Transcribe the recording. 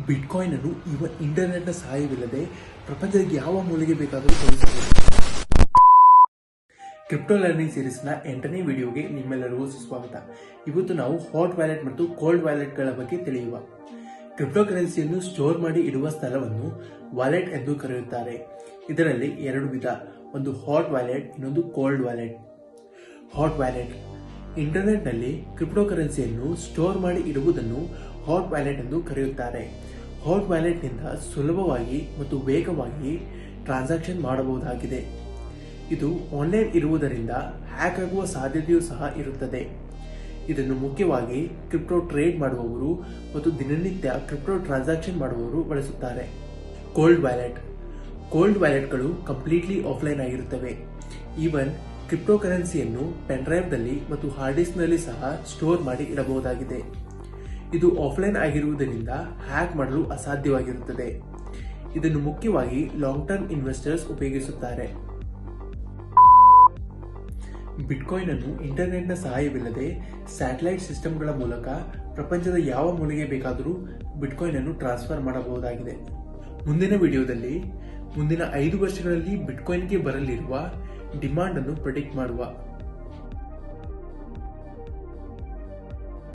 Bitcoin ಅನ್ನು ಇಂಟರ್ನೆಟ್ನ ಸಹಾಯವಿಲ್ಲದೆ ಪ್ರಪಂಚದ ಯಾವ ಮೂಲೆಗೆ ಬೇಕಾದರೂ ಕಳುಹಿಸಬಹುದು. ಕ್ರಿಪ್ಟೋ ಲರ್ನಿಂಗ್ ಸೀರೀಸ್ನ 8ನೇ ವಿಡಿಯೋಗೆ ನಿಮ್ಮೆಲ್ಲರಿಗೂ ಸುಸ್ವಾಗತ. ಇವತ್ತು ನಾವು ಹಾಟ್ ವ್ಯಾಲೆಟ್ ಮತ್ತು ಕೋಲ್ಡ್ ವ್ಯಾಲೆಟ್ಗಳ ಬಗ್ಗೆ ತಿಳಿಯುವ. ಕ್ರಿಪ್ಟೋ ಕರೆನ್ಸಿಯನ್ನು ಸ್ಟೋರ್ ಮಾಡಿ ಇಡುವ ಸ್ಥಳವನ್ನು ವ್ಯಾಲೆಟ್ ಎಂದು ಕರೆಯುತ್ತಾರೆ. ಇದರಲ್ಲಿ ಎರಡು ವಿಧ, ಒಂದು ಹಾಟ್ ವ್ಯಾಲೆಟ್, ಇನ್ನೊಂದು ಕೋಲ್ಡ್ ವ್ಯಾಲೆಟ್. ಹಾಟ್ ವ್ಯಾಲೆಟ್ ಇಂಟರ್ನೆಟ್ನಲ್ಲಿ ಕ್ರಿಪ್ಟೋ ಕರೆನ್ಸಿಯನ್ನು ಸ್ಟೋರ್ ಮಾಡಿ ಇಡುವುದನ್ನು ಹಾಟ್ ವ್ಯಾಲೆಟ್ ಎಂದು ಕರೆಯುತ್ತಾರೆ. ಹಾಟ್ ವ್ಯಾಲೆಟ್ನಿಂದ ಸುಲಭವಾಗಿ ಮತ್ತು ವೇಗವಾಗಿ ಟ್ರಾನ್ಸಾಕ್ಷನ್ ಮಾಡಬಹುದಾಗಿದೆ. ಇದು ಆನ್ಲೈನ್ ಇರುವುದರಿಂದ ಹ್ಯಾಕ್ ಆಗುವ ಸಾಧ್ಯತೆಯೂ ಸಹ ಇರುತ್ತದೆ. ಇದನ್ನು ಮುಖ್ಯವಾಗಿ ಕ್ರಿಪ್ಟೋ ಟ್ರೇಡ್ ಮಾಡುವವರು ಮತ್ತು ದಿನನಿತ್ಯ ಕ್ರಿಪ್ಟೋ ಟ್ರಾನ್ಸಾಕ್ಷನ್ ಮಾಡುವವರು ಬಳಸುತ್ತಾರೆ. ಕೋಲ್ಡ್ ವ್ಯಾಲೆಟ್ಗಳು ಕಂಪ್ಲೀಟ್ಲಿ ಆಫ್ಲೈನ್ ಆಗಿರುತ್ತವೆ. ಈವನ್ ಕ್ರಿಪ್ಟೋ ಕರೆನ್ಸಿಯನ್ನು ಪೆನ್ಡ್ರೈವ್ನಲ್ಲಿ ಮತ್ತು ಹಾರ್ಡ್ ಡಿಸ್ಕ್ನಲ್ಲಿ ಸಹ ಸ್ಟೋರ್ ಮಾಡಿ ಇಡಬಹುದಾಗಿದೆ. ಇದು ಆಫ್ಲೈನ್ ಆಗಿರುವುದರಿಂದ ಹ್ಯಾಕ್ ಮಾಡಲು ಅಸಾಧ್ಯವಾಗಿರುತ್ತದೆ. ಇದನ್ನು ಮುಖ್ಯವಾಗಿ ಲಾಂಗ್ ಟರ್ಮ್ ಇನ್ವೆಸ್ಟರ್ಸ್ ಉಪಯೋಗಿಸುತ್ತಾರೆ. ಬಿಟ್ಕಾಯಿನ್ ಅನ್ನು ಇಂಟರ್ನೆಟ್ನ ಸಹಾಯವಿಲ್ಲದೆ ಸ್ಯಾಟಲೈಟ್ ಸಿಸ್ಟಮ್ಗಳ ಮೂಲಕ ಪ್ರಪಂಚದ ಯಾವ ಮೂಲೆಗೆ ಬೇಕಾದರೂ ಬಿಟ್ಕಾಯಿನ್ ಅನ್ನು ಟ್ರಾನ್ಸ್ಫರ್ ಮಾಡಬಹುದಾಗಿದೆ. ಮುಂದಿನ ವಿಡಿಯೋದಲ್ಲಿ ಮುಂದಿನ 5 ವರ್ಷಗಳಲ್ಲಿ ಬಿಟ್ಕಾಯಿನ್ಗೆ ಬರಲಿರುವ ಡಿಮಾಂಡ್ ಅನ್ನು ಪ್ರೆಡಿಕ್ಟ್ ಮಾಡುವ.